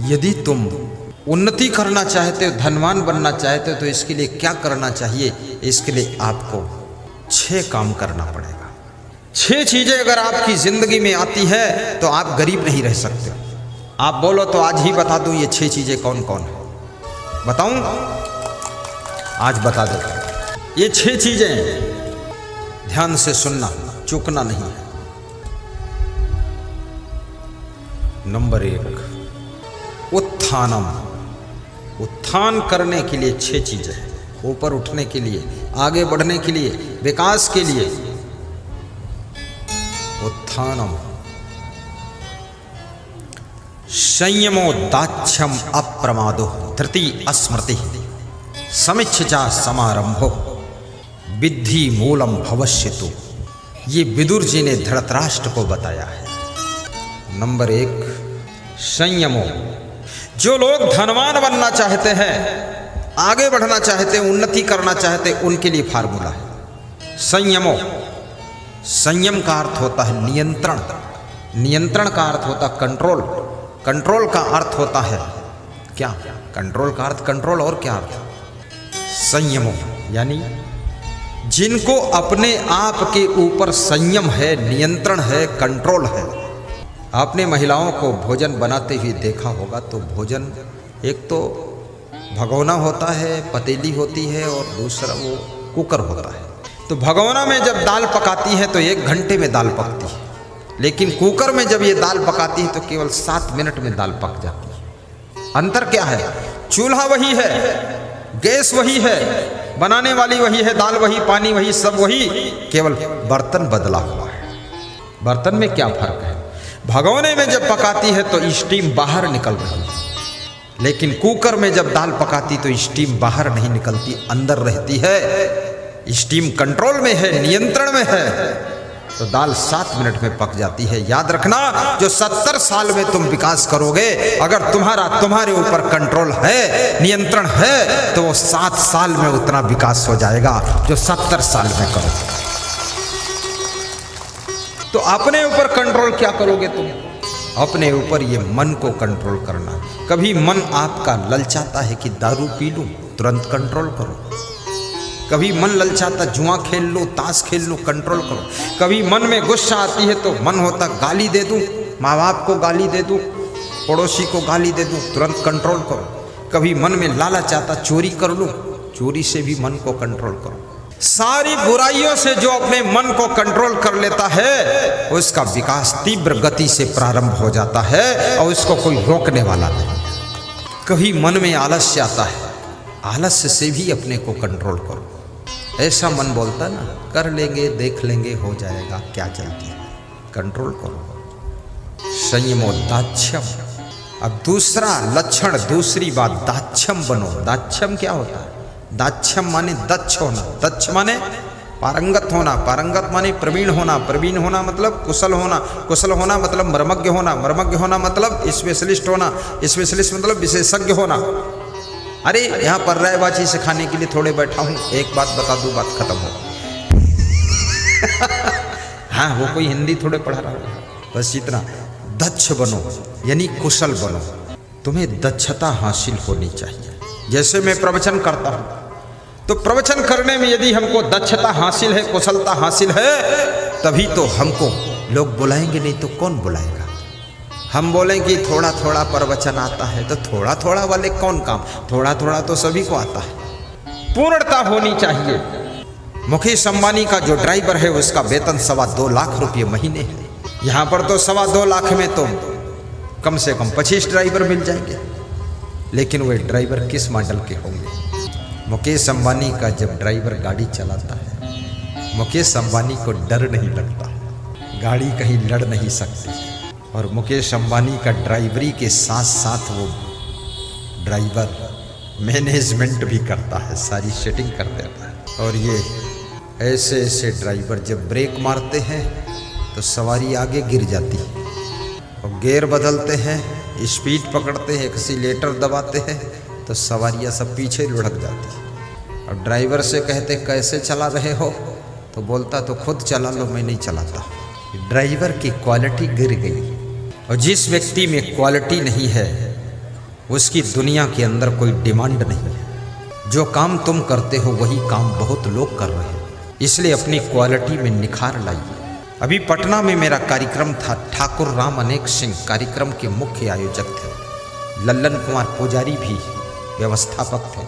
यदि तुम उन्नति करना चाहते हो, धनवान बनना चाहते हो, तो इसके लिए क्या करना चाहिए? इसके लिए आपको 6 काम करना पड़ेगा। 6 चीजें अगर आपकी जिंदगी में आती है तो आप गरीब नहीं रह सकते। आप बोलो तो आज ही बता दूं ये 6 चीजें कौन कौन है। बताऊं? आज बता दो। ये 6 चीजें ध्यान से सुनना, चूकना नहीं है। नंबर 1, उत्थानम। उत्थान करने के लिए 6 चीजें हैं। ऊपर उठने के लिए, आगे बढ़ने के लिए, विकास के लिए। उत्थानम। संयमो दाक्ष्यम अप्रमादो धृति अस्मृति समिच्छा समारंभो विद्धि मूलम भविष्यतु। ये विदुर जी ने धृतराष्ट्र को बताया है। नंबर 1, संयमो। जो लोग धनवान बनना चाहते हैं, आगे बढ़ना चाहते हैं, उन्नति करना चाहते हैं, उनके लिए फार्मूला है संयमो। संयम का अर्थ होता है नियंत्रण। नियंत्रण का अर्थ होता है कंट्रोल। कंट्रोल का अर्थ होता है क्या? कंट्रोल का अर्थ कंट्रोल, और क्या अर्थ? संयमो यानी जिनको अपने आप के ऊपर संयम है, नियंत्रण है, कंट्रोल है। आपने महिलाओं को भोजन बनाते हुए देखा होगा, तो भोजन एक तो भगोना होता है, पतीली होती है, और दूसरा वो कुकर होता है। तो भगोना में जब दाल पकाती है तो 1 घंटे में दाल पकती है, लेकिन कुकर में जब ये दाल पकाती है तो केवल 7 मिनट में दाल पक जाती है। अंतर क्या है? चूल्हा वही है, गैस वही है, बनाने वाली वही है, दाल वही, पानी वही, सब वही, केवल बर्तन बदला हुआ है। बर्तन में क्या फर्क है? भगोने में जब पकाती है तो स्टीम बाहर निकल रही है, लेकिन कुकर में जब दाल पकाती तो स्टीम बाहर नहीं निकलती, अंदर रहती है। स्टीम कंट्रोल में है, नियंत्रण में है, तो दाल 7 मिनट में पक जाती है। याद रखना, जो 70 साल में तुम विकास करोगे, अगर तुम्हारे ऊपर कंट्रोल है, नियंत्रण है, तो वो 7 साल में उतना विकास हो जाएगा जो 70 साल में करोगे। तो अपने ऊपर कंट्रोल क्या करोगे तुम? अपने ऊपर ये मन को कंट्रोल करना। कभी मन आपका ललचाता है कि दारू पी लूं, तुरंत कंट्रोल करो। कभी मन ललचाता जुआ खेल लो, ताश खेल लो, कंट्रोल करो। कभी मन में गुस्सा आती है तो मन होता गाली दे दूं, माँ बाप को गाली दे दूं, पड़ोसी को गाली दे दूं, तुरंत कंट्रोल करो। कभी मन में लालच आता चोरी कर लूं, चोरी से भी मन को कंट्रोल करो। सारी बुराइयों से जो अपने मन को कंट्रोल कर लेता है, उसका विकास तीव्र गति से प्रारंभ हो जाता है और उसको कोई रोकने वाला नहीं। कभी मन में आलस्य आता है, आलस्य से भी अपने को कंट्रोल करो। ऐसा मन बोलता ना, कर लेंगे, देख लेंगे, हो जाएगा, क्या जल्दी है, कंट्रोल करो। संयमो दाक्ष्यम। अब दूसरा लक्षण, दूसरी बात, दाक्ष्यम बनो। दाक्ष्यम क्या होता है? दाक्ष्यम माने दक्ष होना। दक्ष माने पारंगत होना। पारंगत माने प्रवीण होना। प्रवीण होना मतलब कुशल होना। कुशल होना मतलब मर्मज्ञ होना। मर्मज्ञ होना मतलब स्पेशलिस्ट होना। स्पेशलिस्ट मतलब विशेषज्ञ होना। अरे यहाँ पर रायबाजी सिखाने के लिए थोड़े बैठा हूँ, एक बात बता दूँ, बात खत्म हो। हाँ, वो कोई हिंदी थोड़े पढ़ा रहा है, बस इतना। दक्ष बनो यानी कुशल बनो। तुम्हें दक्षता हासिल होनी चाहिए। जैसे मैं प्रवचन करता हूँ, तो प्रवचन करने में यदि हमको दक्षता हासिल है, कुशलता हासिल है, तभी तो हमको लोग बुलाएंगे, नहीं तो कौन बुलाएगा? हम बोलें कि थोड़ा थोड़ा प्रवचन आता है, तो थोड़ा थोड़ा वाले कौन काम? थोड़ा थोड़ा तो सभी को आता है। पूर्णता होनी चाहिए। मुकेश अंबानी का जो ड्राइवर है उसका वेतन 2.25 लाख रुपये महीने है। यहाँ पर तो 2.25 लाख में तो कम से कम 25 ड्राइवर मिल जाएंगे, लेकिन वे ड्राइवर किस मॉडल के होंगे? मुकेश अंबानी का जब ड्राइवर गाड़ी चलाता है, मुकेश अंबानी को डर नहीं लगता, गाड़ी कहीं लड़ नहीं सकती। और मुकेश अंबानी का ड्राइवरी के साथ साथ वो ड्राइवर मैनेजमेंट भी करता है, सारी सेटिंग कर देता है। और ये ऐसे ऐसे ड्राइवर जब ब्रेक मारते हैं तो सवारी आगे गिर जाती है, और गियर बदलते हैं, स्पीड पकड़ते हैं, एक्सीलेटर दबाते हैं, तो सवारियाँ सब पीछे लुढ़क जाती है। और ड्राइवर से कहते कैसे चला रहे हो, तो बोलता तो खुद चला लो, मैं नहीं चलाता। ड्राइवर की क्वालिटी गिर गई। और जिस व्यक्ति में क्वालिटी नहीं है, उसकी दुनिया के अंदर कोई डिमांड नहीं है। जो काम तुम करते हो वही काम बहुत लोग कर रहे हैं, इसलिए अपनी क्वालिटी में निखार लाइए। अभी पटना में मेरा कार्यक्रम था, ठाकुर राम अनेक सिंह कार्यक्रम के मुख्य आयोजक थे, लल्लन कुमार पुजारी भी व्यवस्थापक थे,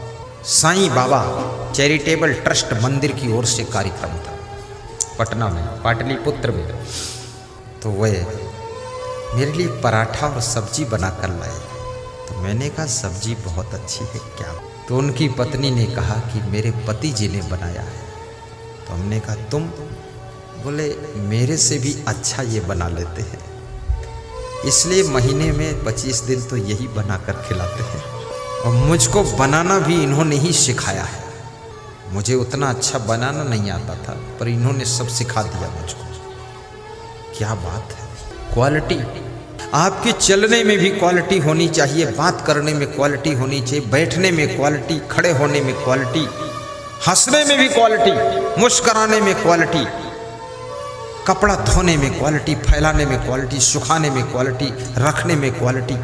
साईं बाबा चैरिटेबल ट्रस्ट मंदिर की ओर से कार्यक्रम था पटना में, पाटलिपुत्र में। तो वे मेरे लिए पराठा और सब्जी बना कर लाए। तो मैंने कहा सब्जी बहुत अच्छी है क्या? तो उनकी पत्नी ने कहा कि मेरे पति जी ने बनाया है। तो हमने कहा तुम? बोले मेरे से भी अच्छा ये बना लेते हैं, इसलिए महीने में 25 दिन तो यही बनाकर खिलाते हैं। और मुझको बनाना भी इन्होंने ही सिखाया है। मुझे उतना अच्छा बनाना नहीं आता था, पर इन्होंने सब सिखा दिया मुझको। क्या बात है! क्वालिटी। आपके चलने में भी क्वालिटी होनी चाहिए, बात करने में क्वालिटी होनी चाहिए, बैठने में क्वालिटी, खड़े होने में क्वालिटी, हंसने में भी क्वालिटी, मुस्कुराने में क्वालिटी, कपड़ा धोने में क्वालिटी, फैलाने में क्वालिटी, सुखाने में क्वालिटी, रखने में क्वालिटी।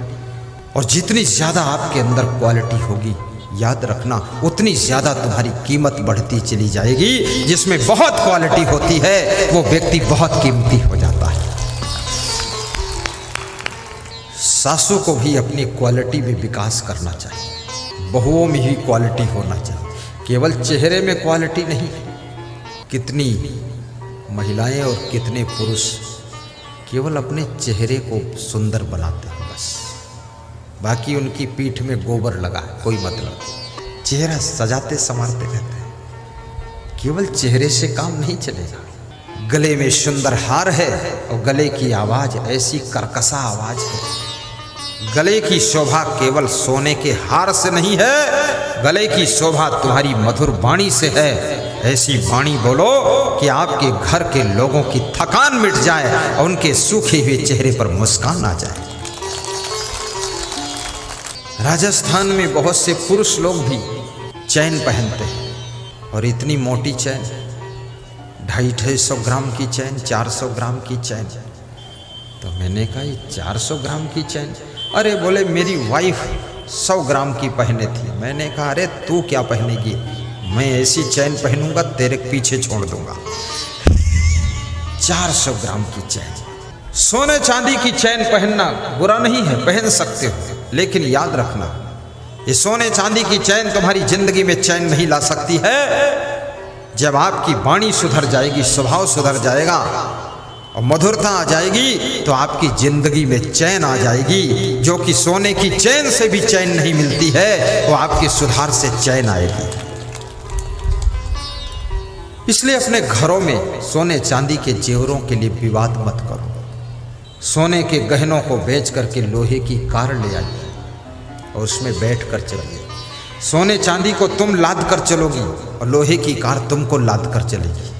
और जितनी ज़्यादा आपके अंदर क्वालिटी होगी, याद रखना उतनी ज़्यादा तुम्हारी कीमत बढ़ती चली जाएगी। जिसमें बहुत क्वालिटी होती है वो व्यक्ति बहुत कीमती हो जाता है। सासू को भी अपनी क्वालिटी में विकास करना चाहिए, बहुओं में ही क्वालिटी होना चाहिए, केवल चेहरे में क्वालिटी नहीं। कितनी महिलाएं और कितने पुरुष केवल अपने चेहरे को सुंदर बनाते हैं, बस बाकी उनकी पीठ में गोबर लगा है, कोई मतलब। चेहरा सजाते संवारते रहते हैं, केवल चेहरे से काम नहीं चलेगा। गले में सुंदर हार है और गले की आवाज़ ऐसी कर्कशा आवाज़ है। गले की शोभा केवल सोने के हार से नहीं है, गले की शोभा तुम्हारी मधुर वाणी से है। ऐसी वाणी बोलो कि आपके घर के लोगों की थकान मिट जाए और उनके सूखे हुए चेहरे पर मुस्कान आ जाए। राजस्थान में बहुत से पुरुष लोग भी चैन पहनते हैं, और इतनी मोटी चैन, 250-250 ग्राम की चैन, 400 ग्राम की चैन। तो मैंने कहा ये 400 ग्राम की चैन? अरे बोले मेरी वाइफ 100 ग्राम की पहने थी। मैंने कहा अरे तू क्या पहनेगी? मैं ऐसी चैन पहनूंगा तेरे पीछे छोड़ दूंगा। 400 ग्राम की चैन। सोने चांदी की चैन पहनना बुरा नहीं है, पहन सकते हो, लेकिन याद रखना ये सोने चांदी की चैन तुम्हारी जिंदगी में चैन नहीं ला सकती है। जब आपकी वाणी सुधर जाएगी, स्वभाव सुधर जाएगा और मधुरता आ जाएगी, तो आपकी जिंदगी में चैन आ जाएगी। जो कि सोने की चैन से भी चैन नहीं मिलती है, वो आपके सुधार से चैन आएगी। इसलिए अपने घरों में सोने चांदी के जेवरों के लिए विवाद मत करो। सोने के गहनों को बेच करके लोहे की कार ले आइए और उसमें बैठ कर चलिए। सोने चांदी को तुम लाद कर चलोगी और लोहे की कार तुमको लाद कर चलेगी,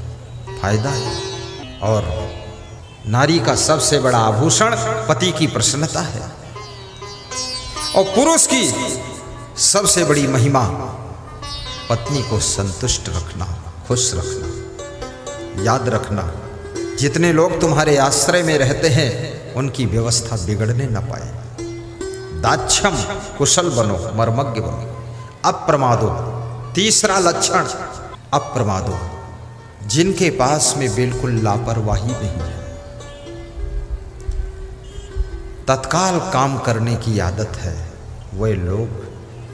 फायदा है। और नारी का सबसे बड़ा आभूषण पति की प्रसन्नता है, और पुरुष की सबसे बड़ी महिमा पत्नी को संतुष्ट रखना, खुश रखना। याद रखना जितने लोग तुम्हारे आश्रय में रहते हैं उनकी व्यवस्था बिगड़ने न पाए। दाक्षम, कुशल बनो, मर्मज्ञ बनो, अप्रमादो। तीसरा लक्षण अप्रमादो, जिनके पास में बिल्कुल लापरवाही नहीं है, तत्काल काम करने की आदत है, वे लोग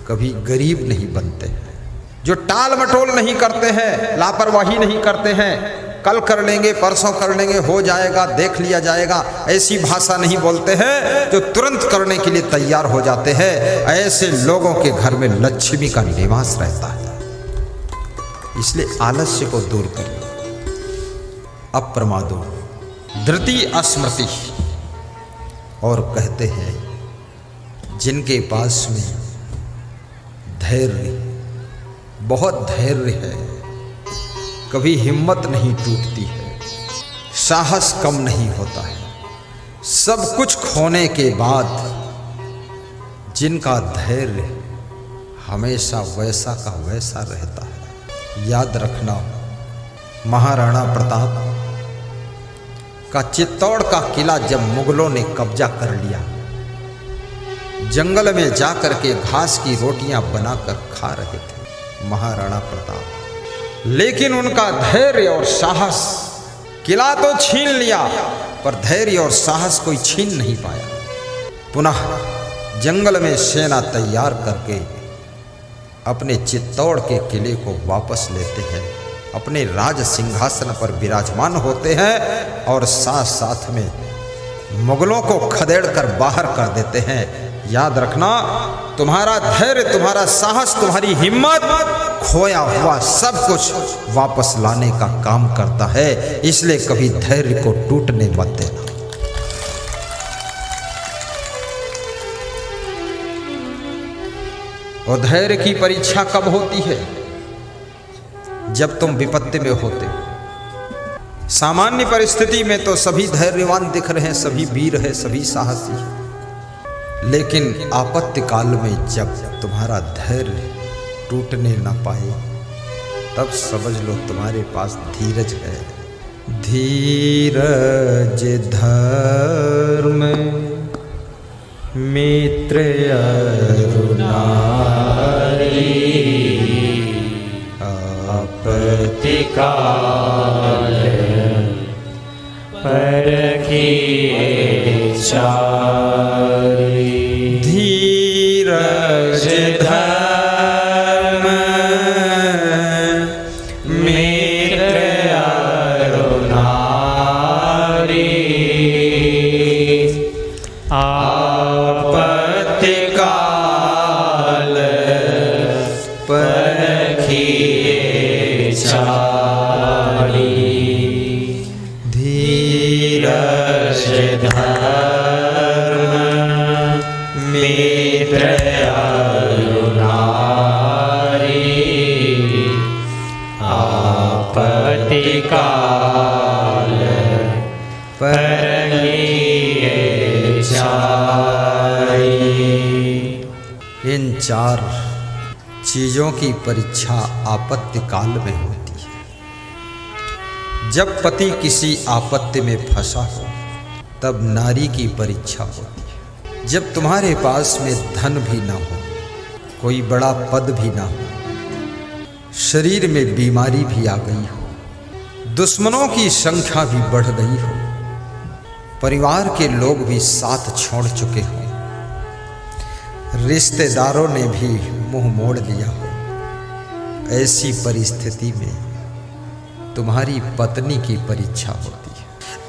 कभी गरीब नहीं बनते हैं। जो टाल मटोल नहीं करते हैं, लापरवाही नहीं करते हैं, कल कर लेंगे, परसों कर लेंगे, हो जाएगा, देख लिया जाएगा, ऐसी भाषा नहीं बोलते हैं। जो तुरंत करने के लिए तैयार हो जाते हैं, ऐसे लोगों के घर में लक्ष्मी का निवास रहता है। इसलिए आलस्य को दूर करिए। अप्रमादो, धृति अस्मृति। और कहते हैं जिनके पास में धैर्य, बहुत धैर्य है, कभी हिम्मत नहीं टूटती है, साहस कम नहीं होता है, सब कुछ खोने के बाद जिनका धैर्य हमेशा वैसा का वैसा रहता है। याद रखना महाराणा प्रताप का चित्तौड़ का किला जब मुगलों ने कब्जा कर लिया, जंगल में जाकर के घास की रोटियां बनाकर खा रहे थे महाराणा प्रताप। लेकिन उनका धैर्य और साहस, किला तो छीन लिया पर धैर्य और साहस कोई छीन नहीं पाया। पुनः जंगल में सेना तैयार करके अपने चित्तौड़ के किले को वापस लेते हैं, अपने राज सिंहासन पर विराजमान होते हैं और साथ साथ में मुगलों को खदेड़ कर बाहर कर देते हैं। याद रखना, तुम्हारा धैर्य, तुम्हारा साहस, तुम्हारी हिम्मत खोया हुआ सब कुछ वापस लाने का काम करता है। इसलिए कभी धैर्य को टूटने मत देना। और धैर्य की परीक्षा कब होती है? जब तुम विपत्ति में होते हो। सामान्य परिस्थिति में तो सभी धैर्यवान दिख रहे हैं, सभी वीर हैं, सभी साहसी हैं। लेकिन आपत्ति काल में जब तुम्हारा धैर्य टूटने न पाए, तब समझ लो तुम्हारे पास धीरज है। धीरज धर्म मित्र अरुणारी, आपत्ति काल परखिए चारि। धीरज धर्म मित्र अरुणारी, आपत्ति काल परखिए चारि। धीरज धर्म मित्र अरुणारी, आपत्ति काल परखिए चारि। इन चार चीजों की परीक्षा आपत्ति काल में होती है। जब पति किसी आपत्ति में फंसा हो, तब नारी की परीक्षा होती है। जब तुम्हारे पास में धन भी ना हो, कोई बड़ा पद भी ना हो, शरीर में बीमारी भी आ गई हो, दुश्मनों की संख्या भी बढ़ गई हो, परिवार के लोग भी साथ छोड़ चुके हो, रिश्तेदारों ने भी मुंह मोड़ लिया हो, ऐसी परिस्थिति में तुम्हारी पत्नी की परीक्षा होती है।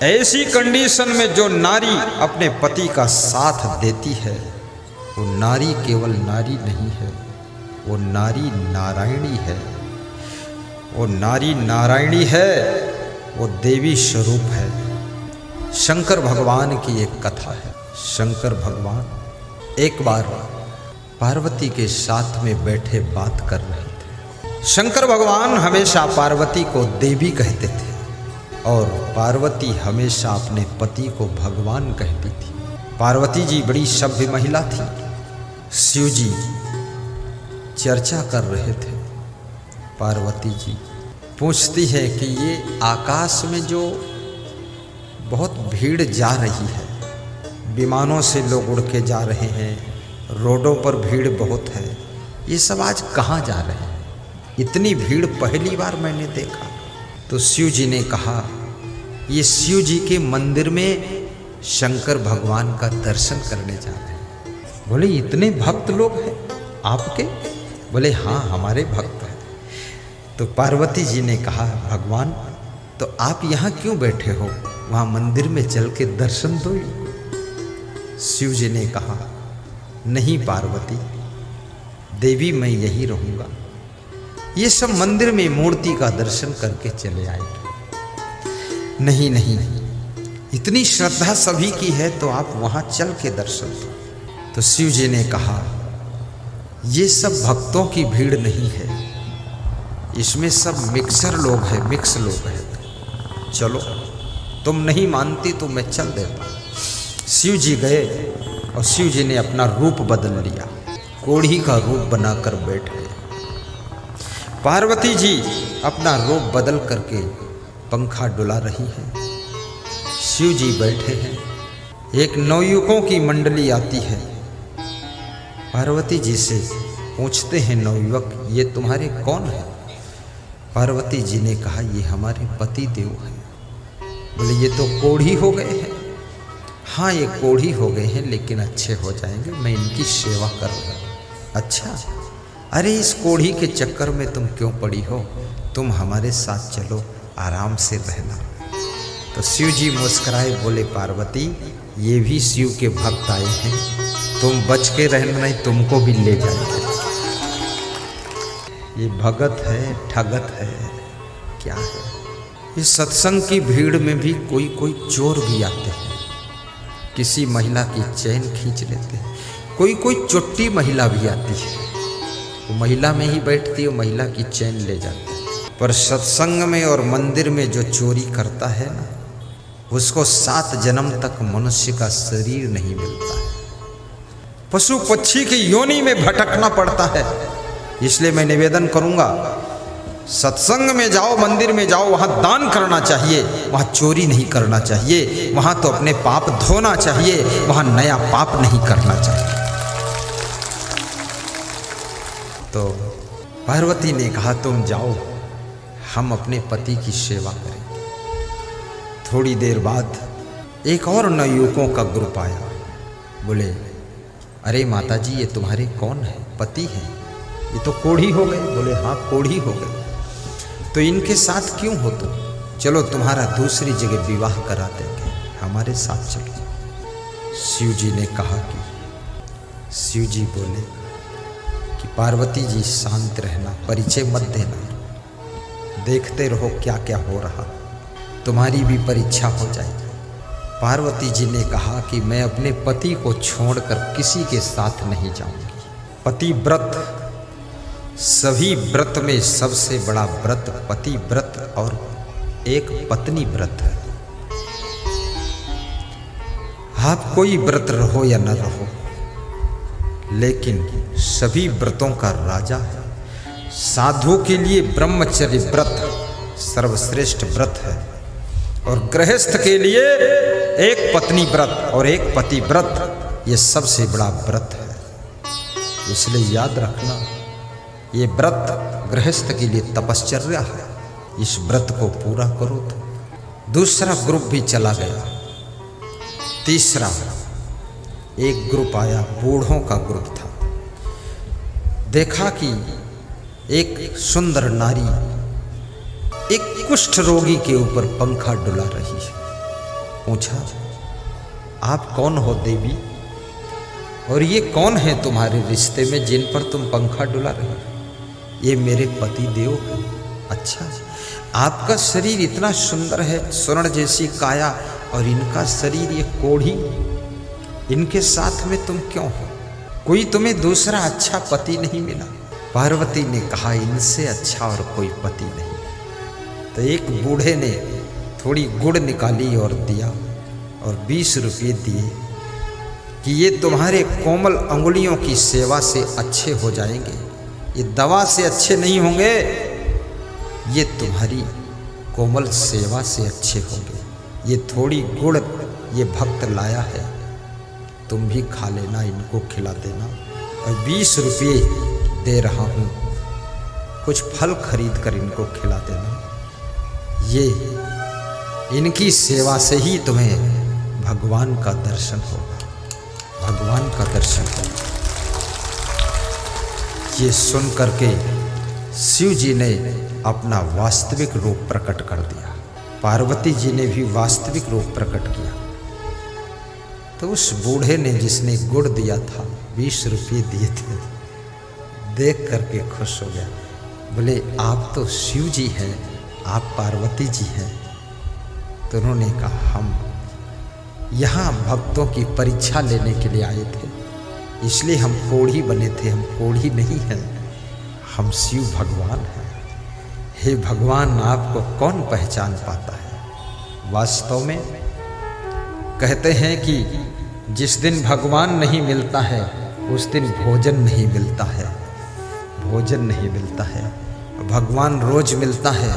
ऐसी कंडीशन में जो नारी अपने पति का साथ देती है, वो नारी केवल नारी नहीं है, वो नारी नारायणी है। वो नारी नारायणी है, वो देवी स्वरूप है। शंकर भगवान की एक कथा है। शंकर भगवान एक बार पार्वती के साथ में बैठे बात कर रहे थे। शंकर भगवान हमेशा पार्वती को देवी कहते थे और पार्वती हमेशा अपने पति को भगवान कहती थी। पार्वती जी बड़ी सभ्य महिला थी। शिव जी चर्चा कर रहे थे। पार्वती जी पूछती है कि ये आकाश में जो बहुत भीड़ जा रही है, विमानों से लोग उड़ के जा रहे हैं, रोडों पर भीड़ बहुत है, ये सब आज कहाँ जा रहे हैं? इतनी भीड़ पहली बार मैंने देखा। तो शिव जी ने कहा, ये शिव जी के मंदिर में शंकर भगवान का दर्शन करने जा रहे हैं। बोले इतने भक्त लोग हैं आपके? बोले हाँ, हमारे भक्त हैं। तो पार्वती जी ने कहा, भगवान तो आप यहाँ क्यों बैठे हो? वहाँ मंदिर में चल के दर्शन दो। शिव जी ने कहा, नहीं पार्वती देवी, मैं यहीं रहूँगा। ये सब मंदिर में मूर्ति का दर्शन करके चले आएंगे। नहीं नहीं, इतनी श्रद्धा सभी की है तो आप वहाँ चल के दर्शन दो। तो शिव जी ने कहा, ये सब भक्तों की भीड़ नहीं है, इसमें सब मिक्सर लोग हैं, मिक्स लोग हैं। चलो, तुम नहीं मानती तो मैं चल देता। शिव जी गए और शिव जी ने अपना रूप बदल लिया, कोढ़ी का रूप बनाकर बैठ गए। पार्वती जी अपना रूप बदल करके पंखा डुला रही हैं। शिव जी बैठे हैं। एक नवयुवकों की मंडली आती है, पार्वती जी से पूछते हैं नवयुवक, ये तुम्हारे कौन है? पार्वती जी ने कहा, ये हमारे पति देव हैं। बोले, ये तो कोढ़ी हो गए हैं। हाँ, ये कोढ़ी हो गए हैं, लेकिन अच्छे हो जाएंगे, मैं इनकी सेवा करूँगा। अच्छा, अरे इस कोढ़ी के चक्कर में तुम क्यों पड़ी हो? तुम हमारे साथ चलो, आराम से रहना। तो शिव जी मुस्कुराए, बोले, पार्वती ये भी शिव के भक्त आए हैं, तुम बच के रहना, नहीं तुमको भी ले जाएंगे। ये भगत है, ठगत है, क्या है? इस सत्संग की भीड़ में भी कोई कोई चोर भी आते हैं, किसी महिला की चैन खींच लेते हैं। कोई कोई चुट्टी महिला भी आती है, वो महिला में ही बैठती है, महिला की चैन ले जाती है। पर सत्संग में और मंदिर में जो चोरी करता है ना, उसको 7 जन्म तक मनुष्य का शरीर नहीं मिलता है, पशु पक्षी की योनि में भटकना पड़ता है। इसलिए मैं निवेदन करूंगा, सत्संग में जाओ, मंदिर में जाओ, वहां दान करना चाहिए, वहां चोरी नहीं करना चाहिए, वहां तो अपने पाप धोना चाहिए, वहां नया पाप नहीं करना चाहिए। तो पार्वती ने कहा, तुम जाओ, हम अपने पति की सेवा करें। थोड़ी देर बाद एक और नवयुवकों का ग्रुप आया। बोले, अरे माता जी, ये तुम्हारे कौन है? पति हैं, ये तो कोढ़ी हो गए। बोले, हाँ कोढ़ी हो गए, तो इनके साथ क्यों हो तुम? चलो तुम्हारा दूसरी जगह विवाह करा देंगे, हमारे साथ चलो। शिव जी ने कहा कि शिव जी बोले कि पार्वती जी शांत रहना, परिचय मत देना, देखते रहो क्या क्या हो रहा, तुम्हारी भी परीक्षा हो जाएगी। पार्वती जी ने कहा कि मैं अपने पति को छोड़कर किसी के साथ नहीं जाऊंगी। पति व्रत, सभी व्रत में सबसे बड़ा व्रत पति व्रत और एक पत्नी व्रत है। आप कोई व्रत रहो या न रहो, लेकिन सभी व्रतों का राजा है। साधु के लिए ब्रह्मचर्य व्रत सर्वश्रेष्ठ व्रत है, और गृहस्थ के लिए एक पत्नी व्रत और एक पति व्रत, ये सबसे बड़ा व्रत है। इसलिए याद रखना, ये व्रत गृहस्थ के लिए तपश्चर्या है, इस व्रत को पूरा करो। तो दूसरा ग्रुप भी चला गया। तीसरा एक ग्रुप आया, बूढ़ों का ग्रुप था। देखा कि एक सुंदर नारी एक कुष्ठ रोगी के ऊपर पंखा डुला रही है। पूछा, आप कौन हो देवी, और ये कौन है तुम्हारे रिश्ते में जिन पर तुम पंखा डुला रहे हो? ये मेरे पति देव हैं। अच्छा, आपका शरीर इतना सुंदर है, स्वर्ण जैसी काया, और इनका शरीर ये कोढ़ी, इनके साथ में तुम क्यों हो? कोई तुम्हें दूसरा अच्छा पति नहीं मिला? पार्वती ने कहा, इनसे अच्छा और कोई पति नहीं। तो एक बूढ़े ने थोड़ी गुड़ निकाली और दिया, और 20 रुपये दिए कि ये तुम्हारे कोमल अंगुलियों की सेवा से अच्छे हो जाएंगे, ये दवा से अच्छे नहीं होंगे, ये तुम्हारी कोमल सेवा से अच्छे होंगे। ये थोड़ी गुड़ ये भक्त लाया है, तुम भी खा लेना, इनको खिला देना, और 20 रुपये दे रहा हूँ, कुछ फल खरीद कर इनको खिला देना। ये इनकी सेवा से ही तुम्हें भगवान का दर्शन होगा, भगवान का दर्शन होगा। ये सुन करके शिव जी ने अपना वास्तविक रूप प्रकट कर दिया, पार्वती जी ने भी वास्तविक रूप प्रकट किया। तो उस बूढ़े ने जिसने गुड़ दिया था, 20 रुपये दिए थे, देख करके खुश हो गया। बोले, आप तो शिव जी हैं, आप पार्वती जी हैं। तो उन्होंने कहा, हम यहाँ भक्तों की परीक्षा लेने के लिए आए थे, इसलिए हम कोढ़ी बने थे। हम कोढ़ी नहीं हैं, हम शिव भगवान हैं। हे भगवान, आपको कौन पहचान पाता है? वास्तव में कहते हैं कि जिस दिन भगवान नहीं मिलता है, उस दिन भोजन नहीं मिलता है, भोजन नहीं मिलता है। भगवान रोज मिलता है,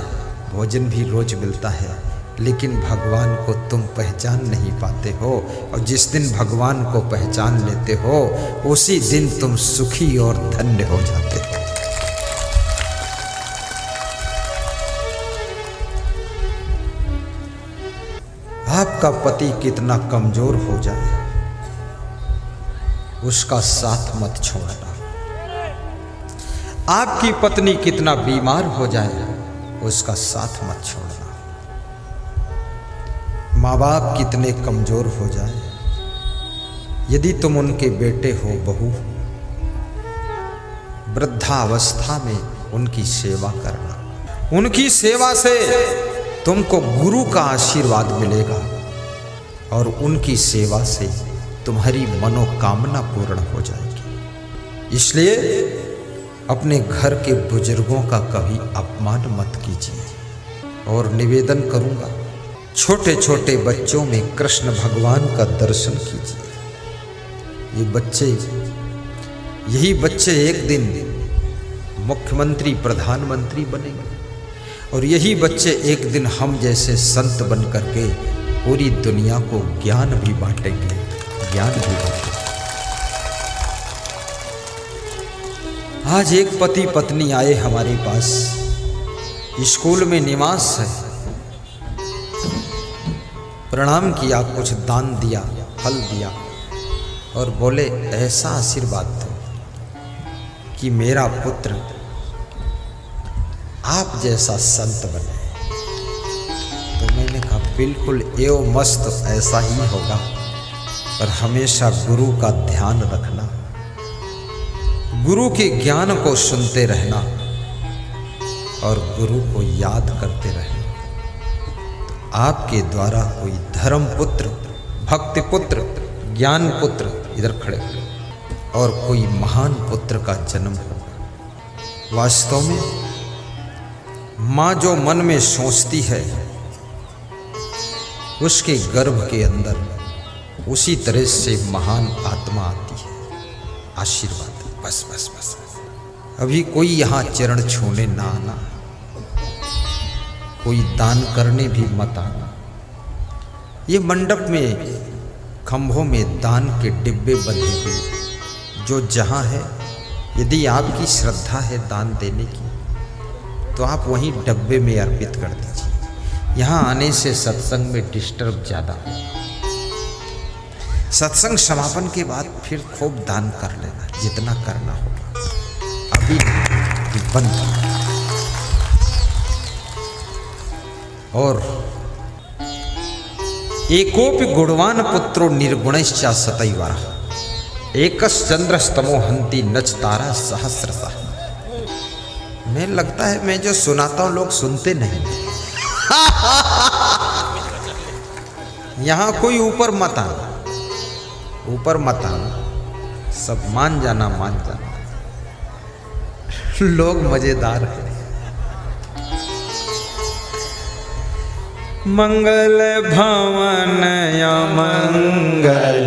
भोजन भी रोज मिलता है। लेकिन भगवान को तुम पहचान नहीं पाते हो। और जिस दिन भगवान को पहचान लेते हो उसी दिन तुम सुखी और धन्य हो जाते हो। आपका पति कितना कमजोर हो जाए उसका साथ मत छोड़ना। आपकी पत्नी कितना बीमार हो जाए उसका साथ मत छोड़ना। माँ बाप कितने कमजोर हो जाए, यदि तुम उनके बेटे हो, बहू, वृद्धावस्था में उनकी सेवा करना। उनकी सेवा से तुमको गुरु का आशीर्वाद मिलेगा और उनकी सेवा से तुम्हारी मनोकामना पूर्ण हो जाएगी। इसलिए अपने घर के बुजुर्गों का कभी अपमान मत कीजिए। और निवेदन करूंगा, छोटे छोटे बच्चों में कृष्ण भगवान का दर्शन कीजिए। यही बच्चे एक दिन मुख्यमंत्री, प्रधानमंत्री बनेंगे और यही बच्चे एक दिन हम जैसे संत बन करके पूरी दुनिया को ज्ञान भी बांटेंगे, ज्ञान भी बांटेंगे। आज एक पति पत्नी आए हमारे पास, स्कूल में निवास है, प्रणाम किया, कुछ दान दिया, फल दिया और बोले ऐसा आशीर्वाद दो कि मेरा पुत्र आप जैसा संत बने। तो मैंने कहा बिल्कुल एवं मस्त ऐसा ही होगा, पर हमेशा गुरु का ध्यान रखना, गुरु के ज्ञान को सुनते रहना और गुरु को याद करते रहना। आपके द्वारा कोई धर्म पुत्र, भक्ति पुत्र, ज्ञान पुत्र इधर खड़े और कोई महान पुत्र का जन्म होगा। वास्तव में माँ जो मन में सोचती है उसके गर्भ के अंदर उसी तरह से महान आत्मा आती है। आशीर्वाद बस बस बस। अभी कोई यहाँ चरण छूने ना आना, कोई दान करने भी मत आना। ये मंडप में खंभों में दान के डिब्बे बंधे हुए, जो जहाँ है, यदि आपकी श्रद्धा है दान देने की तो आप वहीं डब्बे में अर्पित कर दीजिए। यहाँ आने से सत्संग में डिस्टर्ब ज़्यादा हो। सत्संग समापन के बाद फिर खूब दान कर लेना, जितना करना होगा। अभी बंद। और एकोपि गुणवान पुत्रो निर्गुणश्च सतैवरः एकश्चंद्रस्तमो हन्ति नच तारा सहस्रशः। मैं लगता है मैं जो सुनाता हूं लोग सुनते नहीं। यहां कोई ऊपर मत आना, ऊपर मत आना, सब मान जाना, मान जाना। लोग मजेदार है। मंगल भवन या मंगल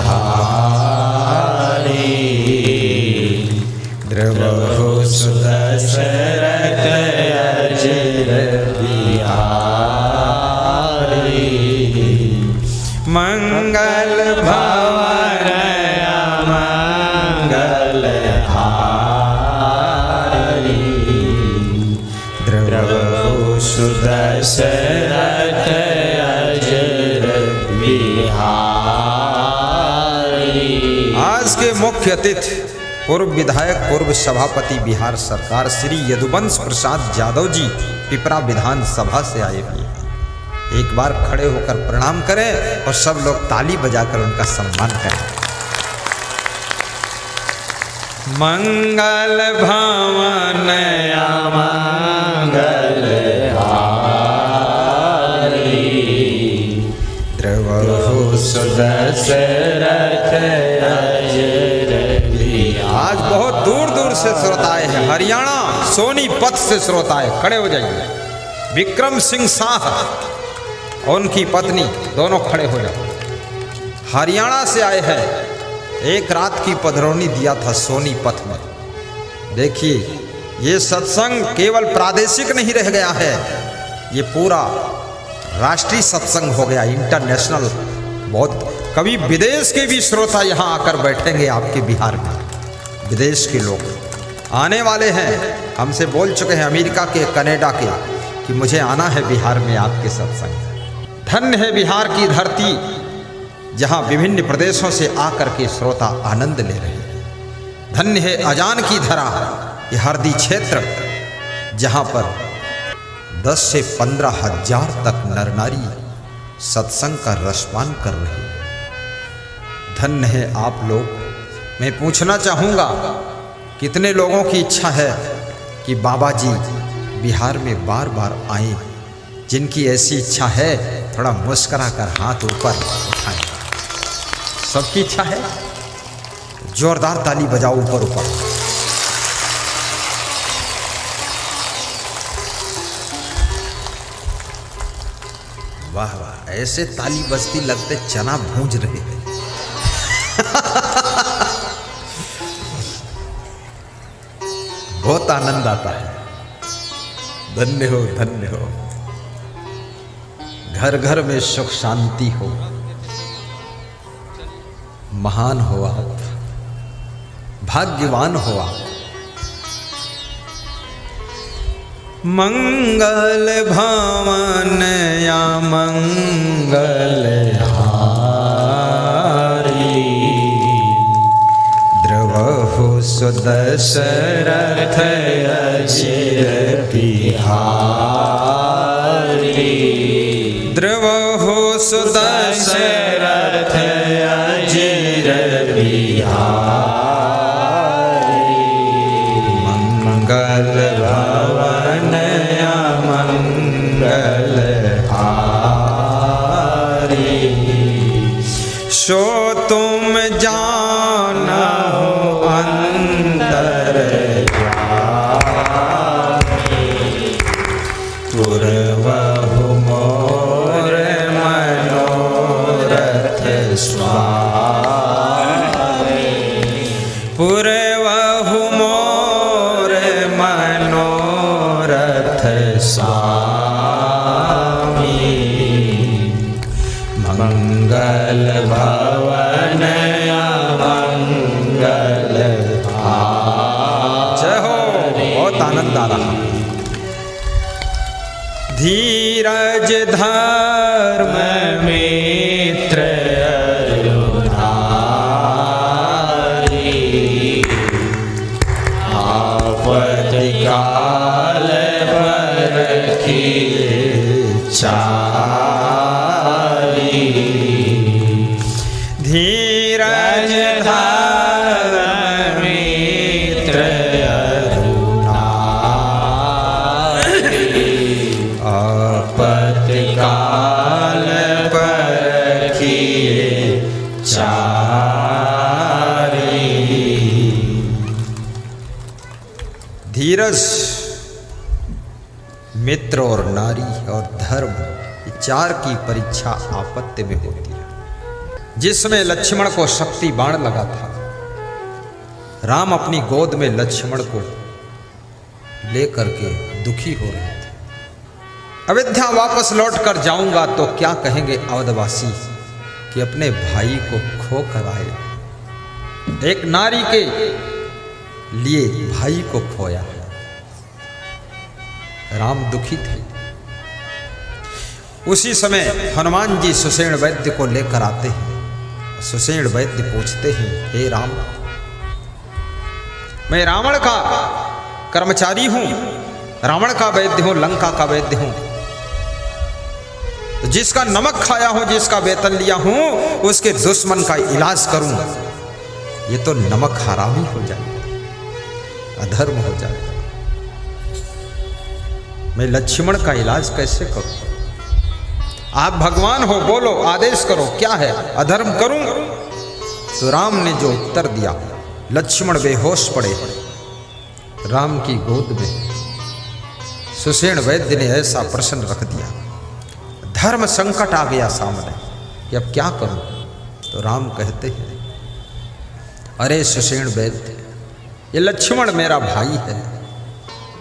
हारी द्रवहु सुदशरथ अजर बिहारी। मंगल भवन या मंगल हारी द्रवहु सुदशरथ अजर बिहारी। आज के मुख्य अतिथि पूर्व विधायक, पूर्व सभापति बिहार सरकार श्री यदुवंश प्रसाद यादव जी पिपरा विधानसभा से आए हुए हैं। एक बार खड़े होकर प्रणाम करें और सब लोग ताली बजाकर उनका सम्मान करें। मंगल भवन या मंगल हारी द्रवहु सुदशरथ अजर बिहारी। आज बहुत दूर दूर से श्रोताए हैं, हरियाणा सोनीपत से श्रोताए, खड़े हो जाइए। विक्रम सिंह शाह और उनकी पत्नी दोनों खड़े हो जाओ। हरियाणा से आए हैं, एक रात की पधरौनी दिया था सोनीपत में। देखिए ये सत्संग केवल प्रादेशिक नहीं रह गया है, ये पूरा राष्ट्रीय सत्संग हो गया, इंटरनेशनल। बहुत कभी विदेश के भी श्रोता यहाँ आकर बैठेंगे आपके बिहार में। विदेश के लोग आने वाले हैं, हमसे बोल चुके हैं, अमेरिका के, कनाडा के, कि मुझे आना है बिहार में आपके सत्संग। धन्य है बिहार की धरती, जहाँ विभिन्न प्रदेशों से आकर के श्रोता आनंद ले रहे हैं। धन्य है अजान की धरा, ये हरदी क्षेत्र, जहाँ पर 10 से 15 हजार तक नर नारी सत्संग का रसपान कर रहे हैं। धन्य है आप लोग। मैं पूछना चाहूँगा, कितने लोगों की इच्छा है कि बाबा जी बिहार में बार बार आए? जिनकी ऐसी इच्छा है थोड़ा मुस्कुरा कर हाथ ऊपर उठाएं। सबकी इच्छा है? जोरदार ताली बजाओ ऊपर ऊपर। वाह वाह, ऐसे ताली बजती लगते चना भूंज रहे हैं। बहुत आनंद आता है। धन्य हो, धन्य हो। घर घर में सुख शांति हो। महान हो आप, भाग्यवान हो आप। मंगल भवन या मंगल हारी, द्रवहु सुदशरथ अजिर बिहारी, द्रवहु सुदशरथ अजिर बिहारी। मंगल भवन या मंगल हारी, सो तुम जाना हो अंतर पूर्वहु मोर मनोरथ स्वामी, पूर्वहु मोर मनोरथ स्वामी। मंगल भवन या मंगल हारी। जय हो, बहुत आनंद आ रहा। धीरज धर्म मित्र अरुणारी, आपति काल बरखी चारी। धीरज धर्म मित्र आपति काल परखिए चारी। धीरज, मित्र और नारी और धर्म, ये चार की परीक्षा आपत्ति में होती है। जिसमें लक्ष्मण को शक्ति बाण लगा था, राम अपनी गोद में लक्ष्मण को लेकर के दुखी हो रहे थे। अयोध्या वापस लौट कर जाऊंगा तो क्या कहेंगे अवधवासी कि अपने भाई को खो कर आए। एक नारी के लिए भाई को खोया है। राम दुखी थे। उसी समय हनुमान जी सुषेण वैद्य को लेकर आते हैं। सुषेण वैद्य पूछते हैं, हे राम, मैं रावण का कर्मचारी हूं, रावण का वैद्य हूं, लंका का वैद्य हूं। तो जिसका नमक खाया हूं, जिसका वेतन लिया हूं, उसके दुश्मन का इलाज करूंगा। ये तो नमक हरामी हो जाएगा, अधर्म हो जाएगा। मैं लक्ष्मण का इलाज कैसे करूं? आप भगवान हो, बोलो, आदेश करो, क्या है? अधर्म करूं? तो राम ने जो उत्तर दिया, लक्ष्मण बेहोश पड़े राम की गोद में। सुषेण वैद्य ने ऐसा प्रश्न रख दिया, धर्म संकट आ गया सामने कि अब क्या करूं? तो राम कहते हैं, अरे सुषेण वैद्य, ये लक्ष्मण मेरा भाई है।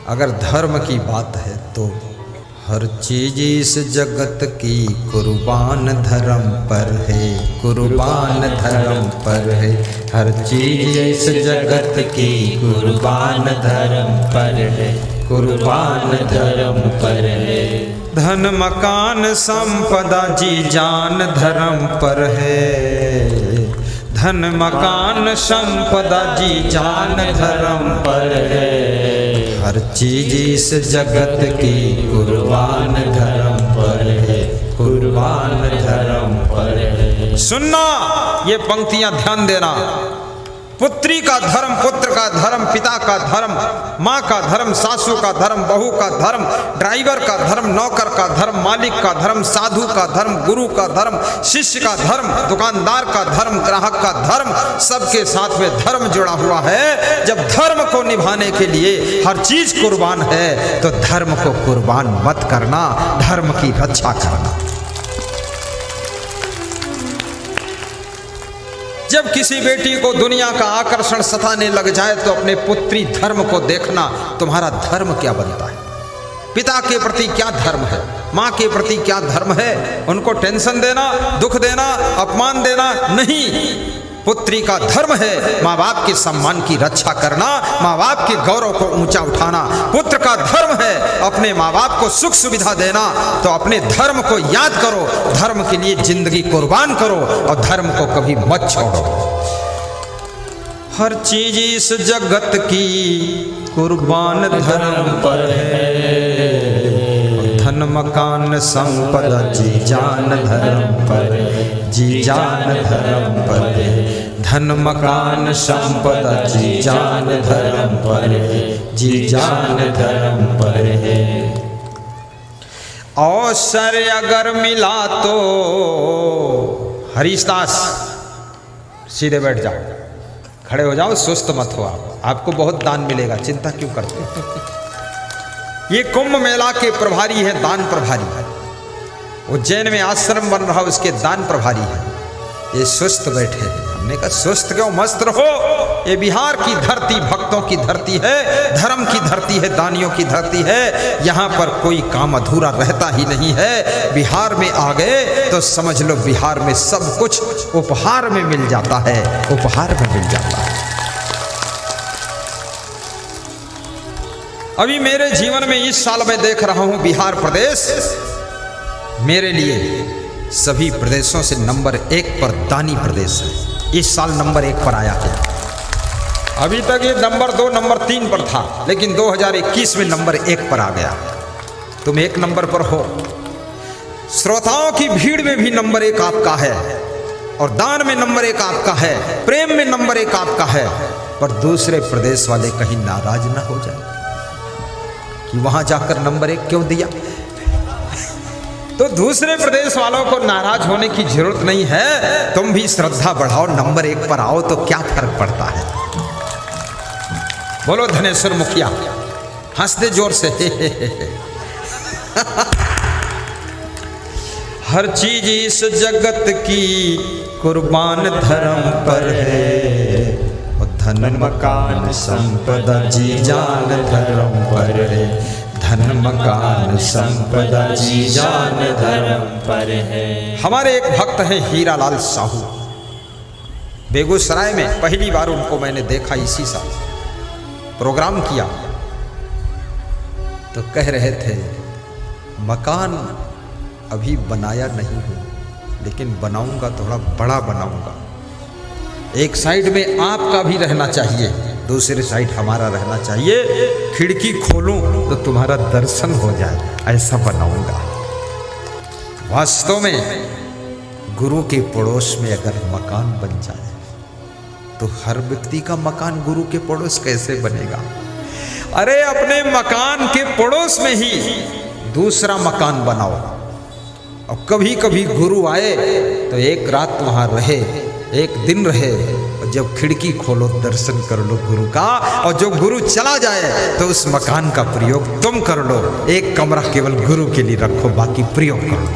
अगर धर्म की बात है तो हर चीज इस जगत की कुर्बान धर्म पर है, कुर्बान धर्म पर है। हर चीज इस जगत की कुर्बान धर्म पर है, कुर्बान धर्म पर है। धन मकान संपदा जी जान धर्म पर है, धन मकान संपदा जी जान धर्म पर है। हर चीज इस जगत की कुर्बान धर्म पर है, कुर्बान धर्म पर है। सुनना, ये पंक्तियां ध्यान देना। पुत्री का धर्म, पुत्र का धर्म, पिता का धर्म, माँ का धर्म, सासू का धर्म, बहू का धर्म, ड्राइवर का धर्म, नौकर का धर्म, मालिक का धर्म, साधु का धर्म, गुरु का धर्म, शिष्य का धर्म, दुकानदार का धर्म, ग्राहक का धर्म, सबके साथ में धर्म जुड़ा हुआ है। जब धर्म को निभाने के लिए हर चीज कुर्बान है तो धर्म को कुर्बान मत करना, धर्म की रक्षा करना। जब किसी बेटी को दुनिया का आकर्षण सताने लग जाए तो अपने पुत्री धर्म को देखना, तुम्हारा धर्म क्या बनता है, पिता के प्रति क्या धर्म है, माँ के प्रति क्या धर्म है। उनको टेंशन देना, दुख देना, अपमान देना नहीं। पुत्री का धर्म है माँ बाप के सम्मान की रक्षा करना, माँ बाप के गौरव को ऊंचा उठाना। पुत्र का धर्म है अपने माँ बाप को सुख सुविधा देना। तो अपने धर्म को याद करो, धर्म के लिए जिंदगी कुर्बान करो और धर्म को कभी मत छोड़ो। हर चीज इस जगत की कुर्बान धर्म पर है, धन मकान संपदा जी जान धर्म पर है, जी जान धर्म पर है। धन मकान संपदा जी जान धर्म पर है, जी जान धर्म पर है। अवसर अगर मिला तो, हरीश दास सीधे बैठ जाओ, खड़े हो जाओ, सुस्त मत हो आप, आपको बहुत दान मिलेगा, चिंता क्यों करते हो। ये कुंभ मेला के प्रभारी है, दान प्रभारी है। उज्जैन में आश्रम बन रहा, उसके दान प्रभारी है। ये सुस्त बैठे हैं। हमने कहा सुस्त क्यों, मस्त रहो। ये बिहार की धरती भक्तों की धरती है, धर्म की धरती है, दानियों की धरती है। यहाँ पर कोई काम अधूरा रहता ही नहीं है। बिहार में आ गए तो समझ लो बिहार में सब कुछ उपहार में मिल जाता है, उपहार में मिल जाता है। अभी मेरे जीवन में इस साल मैं देख रहा हूं बिहार प्रदेश मेरे लिए सभी प्रदेशों से नंबर 1 पर दानी प्रदेश है। इस साल नंबर 1 पर आया है। अभी तक ये नंबर 2, नंबर 3 पर था, लेकिन 2021 में नंबर 1 पर आ गया। तुम 1 नंबर पर हो। श्रोताओं की भीड़ में भी नंबर 1 आपका है, और दान में नंबर 1 आपका है, प्रेम में नंबर 1 आपका है। पर दूसरे प्रदेश वाले कहीं नाराज ना हो जाए कि वहां जाकर नंबर 1 क्यों दिया। तो दूसरे प्रदेश वालों को नाराज होने की जरूरत नहीं है। तुम भी श्रद्धा बढ़ाओ, नंबर 1 पर आओ तो क्या फर्क पड़ता है। बोलो धनेश्वर मुखिया, हंस दे जोर से। हर चीज इस जगत की कुर्बान धर्म पर है, धन मकान संपदा जी जान धर्म पर है, धन मकान संपदा जी जान धर्म पर है। हमारे एक भक्त हैं हीरालाल साहू, बेगूसराय में पहली बार उनको मैंने देखा। इसी साल प्रोग्राम किया तो कह रहे थे मकान अभी बनाया नहीं हूं, लेकिन बनाऊंगा, थोड़ा बड़ा बनाऊंगा। एक साइड में आपका भी रहना चाहिए, दूसरे साइड हमारा रहना चाहिए। खिड़की खोलूं तो तुम्हारा दर्शन हो जाए, ऐसा बनाऊंगा। वास्तव में गुरु के पड़ोस में अगर मकान बन जाए तो हर व्यक्ति का मकान गुरु के पड़ोस कैसे बनेगा। अरे अपने मकान के पड़ोस में ही दूसरा मकान बनाओ, और कभी कभी गुरु आए तो एक रात वहां रहे, एक दिन रहे, और जब खिड़की खोलो दर्शन कर लो गुरु का। और जो गुरु चला जाए तो उस मकान का प्रयोग तुम कर लो। एक कमरा केवल गुरु के लिए रखो, बाकी प्रयोग करो।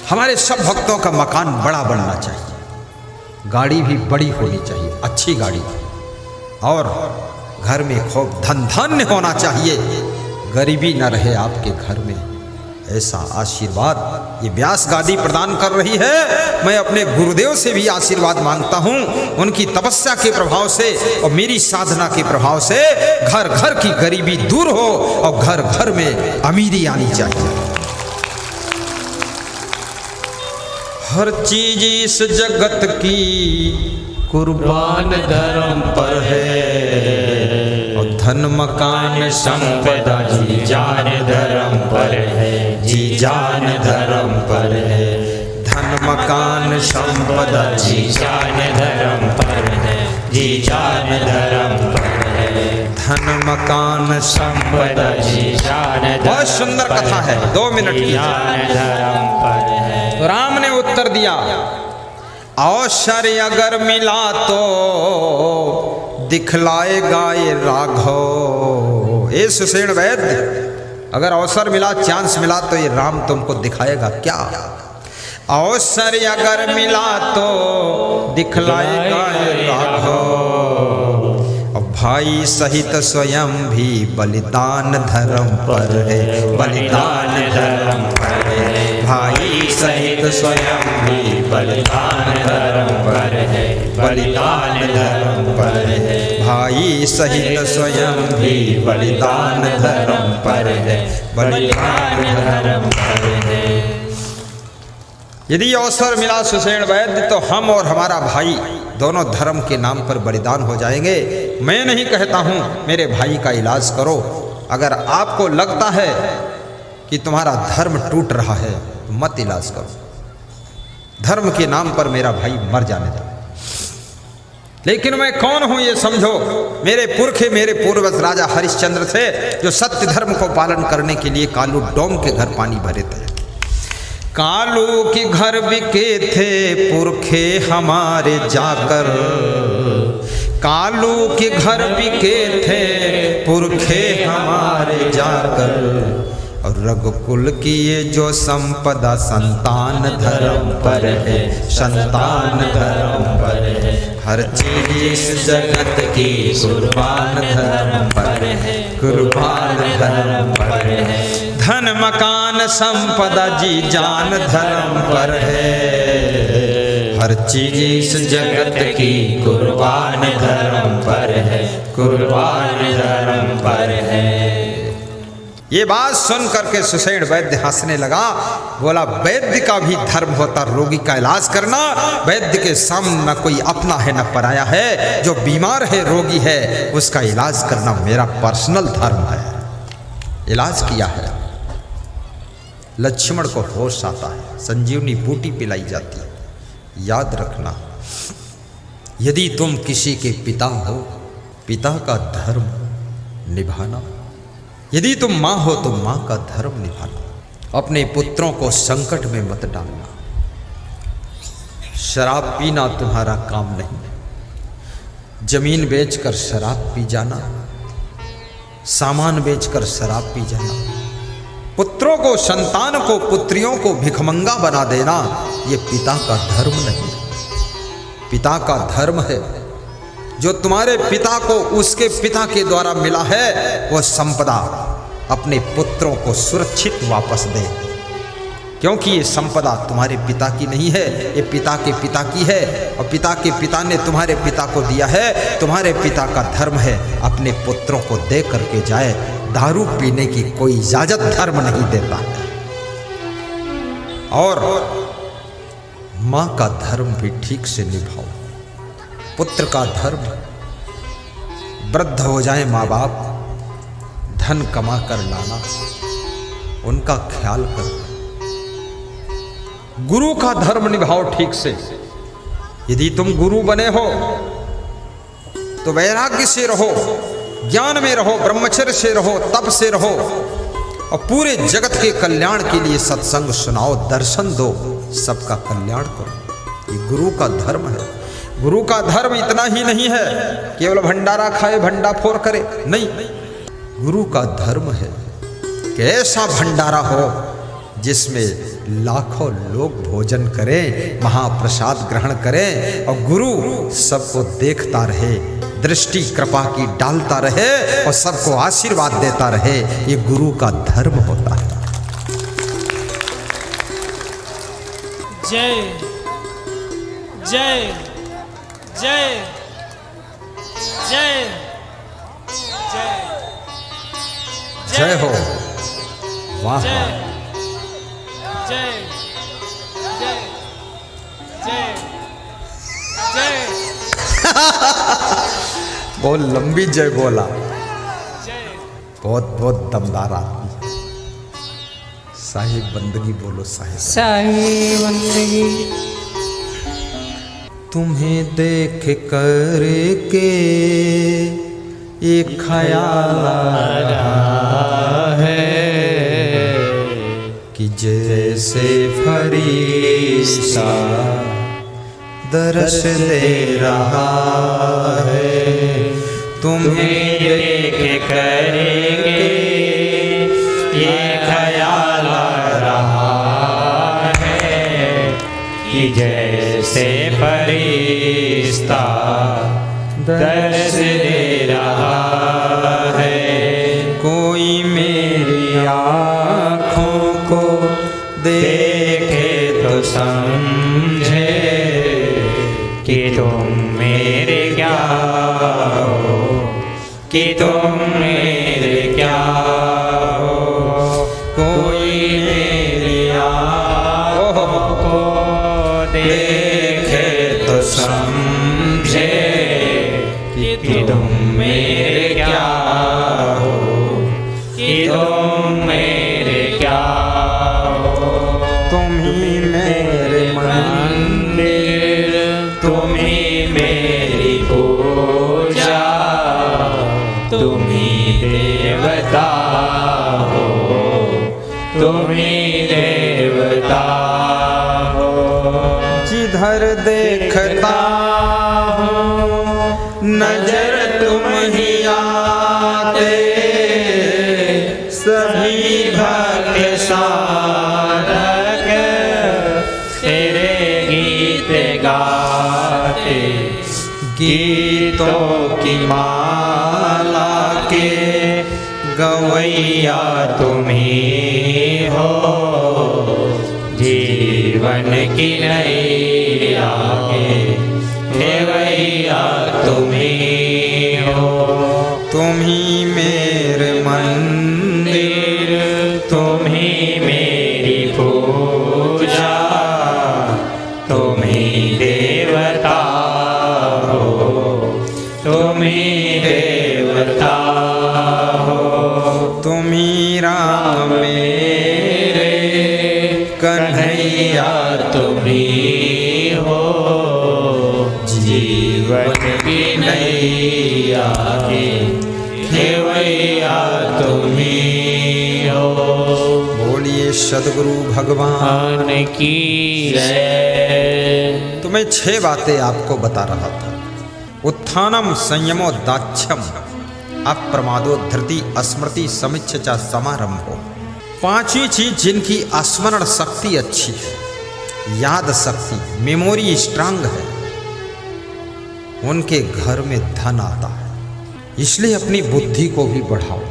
हमारे सब भक्तों का मकान बड़ा बनना चाहिए, गाड़ी भी बड़ी होनी चाहिए, अच्छी गाड़ी, और घर में खूब धन धान्य होना चाहिए। गरीबी न रहे आपके घर में, ऐसा आशीर्वाद ये व्यास गादी प्रदान कर रही है। मैं अपने गुरुदेव से भी आशीर्वाद मांगता हूँ, उनकी तपस्या के प्रभाव से और मेरी साधना के प्रभाव से घर घर की गरीबी दूर हो और घर घर में अमीरी आनी चाहिए। हर चीज इस जगत की कुर्बान धर्म पर है, और धन मकान संपदा जी जान धर्म पर है, जी जान धर्म पर है। धन मकान संपदा जी जान धर्म पर है, जी जान धर्म पर है। धन मकान संपदा जी जान धर्म बहुत सुंदर कथा है, 2 मिनट की। जान धर्म पर है। तो राम ने उत्तर दिया, अवसर अगर मिला तो दिखलाएगा ये राघव। ए सुषेण वैद्य, अगर अवसर मिला, चांस मिला तो ये राम तुमको दिखाएगा क्या? अवसर अगर मिला तो दिखलाएगा ये राघव, और भाई सहित स्वयं भी बलिदान धर्म पर है, बलिदान धर्म पर है। भाई सहित स्वयं भी बलिदान धर्म पर है, बलिदान धर्म पर है। भाई सहित स्वयं भी बलिदान धर्म पर है, बलिदान धर्म पर है। यदि अवसर मिला सुषेण वैद्य तो हम और हमारा भाई दोनों धर्म के नाम पर बलिदान हो जाएंगे। मैं नहीं कहता हूँ मेरे भाई का इलाज करो, अगर आपको लगता है कि तुम्हारा धर्म टूट रहा है तो मत इलाज करो, धर्म के नाम पर मेरा भाई मर जाने दो। लेकिन मैं कौन हूं ये समझो, मेरे पुरखे, मेरे पूर्वज राजा हरिश्चंद्र थे जो सत्य धर्म को पालन करने के लिए कालू डोम के घर पानी भरे थे। कालू के घर बिके थे पुरखे हमारे जाकर, कालू के घर बिके थे पुरखे हमारे जाकर, और रघुकुल की ये जो संपदा संतान धर्म पर है, संतान धर्म पर है। हर चीज इस जगत की कुर्बान धर्म पर है, कुर्बान धर्म पर है। धन मकान संपदा जी जान धर्म पर है, हर चीज इस जगत की कुर्बान धर्म पर है, कुर्बान धर्म पर है। ये बात सुन करके सुषेण वैद्य हंसने लगा, बोला वैद्य का भी धर्म होता रोगी का इलाज करना। वैद्य के सामने न कोई अपना है न पराया है, जो बीमार है रोगी है उसका इलाज करना मेरा पर्सनल धर्म है। इलाज किया है, लक्ष्मण को होश आता है, संजीवनी बूटी पिलाई जाती है। याद रखना, यदि तुम किसी के पिता हो, पिता का धर्म निभाना। यदि तुम माँ हो तो माँ का धर्म निभाना। अपने पुत्रों को संकट में मत डालना। शराब पीना तुम्हारा काम नहीं। जमीन बेचकर शराब पी जाना, सामान बेचकर शराब पी जाना, पुत्रों को, संतान को, पुत्रियों को भिखमंगा बना देना, ये पिता का धर्म नहीं। पिता का धर्म है जो तुम्हारे पिता को उसके पिता के द्वारा मिला है, वह संपदा अपने पुत्रों को सुरक्षित वापस दे, क्योंकि ये संपदा तुम्हारे पिता की नहीं है, ये पिता के पिता की है, और पिता के पिता ने तुम्हारे पिता को दिया है। तुम्हारे पिता का धर्म है अपने पुत्रों को दे करके जाए। दारू पीने की कोई इजाजत धर्म नहीं देता है। और माँ का धर्म भी ठीक से निभाओ। पुत्र का धर्म, वृद्ध हो जाए माँ बाप, धन कमा कर लाना, उनका ख्याल करो। गुरु का धर्म निभाओ ठीक से। यदि तुम गुरु बने हो तो वैराग्य से रहो, ज्ञान में रहो, ब्रह्मचर्य से रहो, तप से रहो, और पूरे जगत के कल्याण के लिए सत्संग सुनाओ, दर्शन दो, सबका कल्याण करो। ये गुरु का धर्म है। गुरु का धर्म इतना ही नहीं है केवल भंडारा खाए, भंडा फोड़ करे, नहीं। गुरु का धर्म है कि ऐसा भंडारा हो जिसमें लाखों लोग भोजन करें, महाप्रसाद ग्रहण करें और गुरु सबको देखता रहे, दृष्टि कृपा की डालता रहे और सबको आशीर्वाद देता रहे। ये गुरु का धर्म होता है। जय जय जय जय जय जय हो। वाह जय वाह। जय जय जय जय बहुत लंबी जय बोला, जय बहुत बहुत दमदार आदमी। साहिब बंदगी बोलो साहिब। साई बंदगी। तुम्हें देख कर के ये ख्याल आ रहा है कि जैसे फरिश्ता दर्श दे रहा है। तुम्हें देख करेंगे ये ख्याल आ रहा है कि जैसे फरिश्ता दर्श दे रहा है। कोई मेरी आँखों को देखे तो समझे कि तुम मेरे क्या हो, कि तुम मेरे क्या हो। कोई मेरी आँखों को देखे तो समझे कि तुम मेरे क्या हो, कि तुम मेरे क्या हो। तुम ही मेरे मंदिर, तुम ही मेरी पूजा, तुम ही देवता हो, तुम ही देवता हो। जिधर देखता हूँ नजर तुम ही आते, सभी भक्त साधक तेरे गीत गाते, गीतों की माला के गवैया तुम ही हो। जीवन की नैया के खेवैया तुम ही हो। तुम ही मेरे मंदिर, तुम ही मेरी पूजा, तुम ही देवता हो, तुम ही देवता हो। तुम ही राम मेरे कन्हैया, तुम ही हो। जीवन की नैया के खेवैया तुम ही हो। बोलिए सदगुरु भगवान की जय। तो मैं 6 बातें आपको बता रहा था। उत्थानम संयमो दाक्ष्यम अप्रमादो धृति स्मृति समिच्छा समारंभो। 5वीं चीज जिनकी स्मरण शक्ति अच्छी है, याद शक्ति, मेमोरी स्ट्रांग है, उनके घर में धन आता है। इसलिए अपनी बुद्धि को भी बढ़ाओ।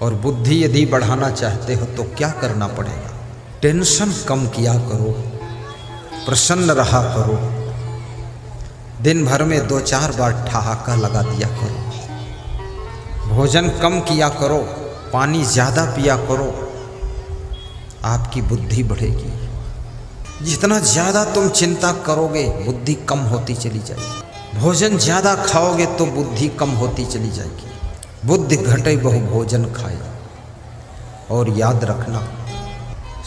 और बुद्धि यदि बढ़ाना चाहते हो तो क्या करना पड़ेगा? टेंशन कम किया करो, प्रसन्न रहा करो, दिन भर में 2-4 बार ठहाका लगा दिया करो, भोजन कम किया करो, पानी ज़्यादा पिया करो, आपकी बुद्धि बढ़ेगी। जितना ज़्यादा तुम चिंता करोगे बुद्धि कम होती चली जाएगी। भोजन ज़्यादा खाओगे तो बुद्धि कम होती चली जाएगी। बुद्धि घटे बहु भोजन खाए। और याद रखना,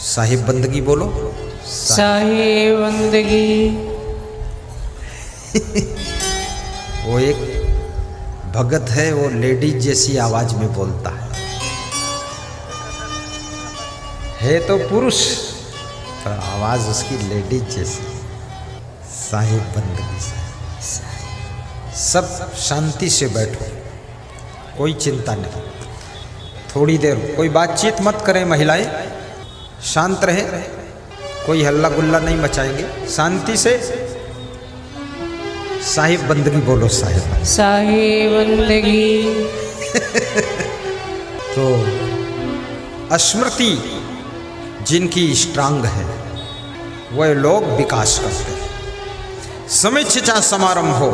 साहिब बंदगी बोलो, साई बंदगी। वो एक भगत है, वो लेडीज जैसी आवाज में बोलता है तो पुरुष पर आवाज उसकी लेडीज जैसी। साहिब बंदगी से सब शांति से बैठो, कोई चिंता नहीं। थोड़ी देर कोई बातचीत मत करें महिलाएं, शांत रहे, कोई हल्ला गुल्ला नहीं मचाएंगे, शांति से साहिब बंदगी बोलो साहिब। साहिब बंदगी। तो स्मृति जिनकी स्ट्रांग है वह लोग विकास करते हैं। समीक्षा समारंभ हो,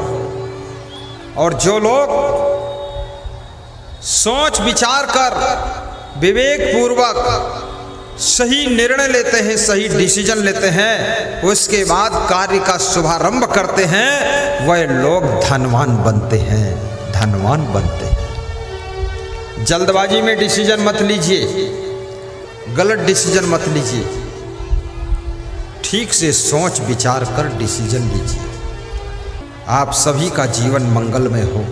और जो लोग सोच विचार कर विवेक पूर्वक सही निर्णय लेते हैं, सही डिसीजन लेते हैं, उसके बाद कार्य का शुभारंभ करते हैं, वह लोग धनवान बनते हैं, धनवान बनते हैं। जल्दबाजी में डिसीजन मत लीजिए, गलत डिसीजन मत लीजिए, ठीक से सोच विचार कर डिसीजन लीजिए। आप सभी का जीवन मंगलमय हो।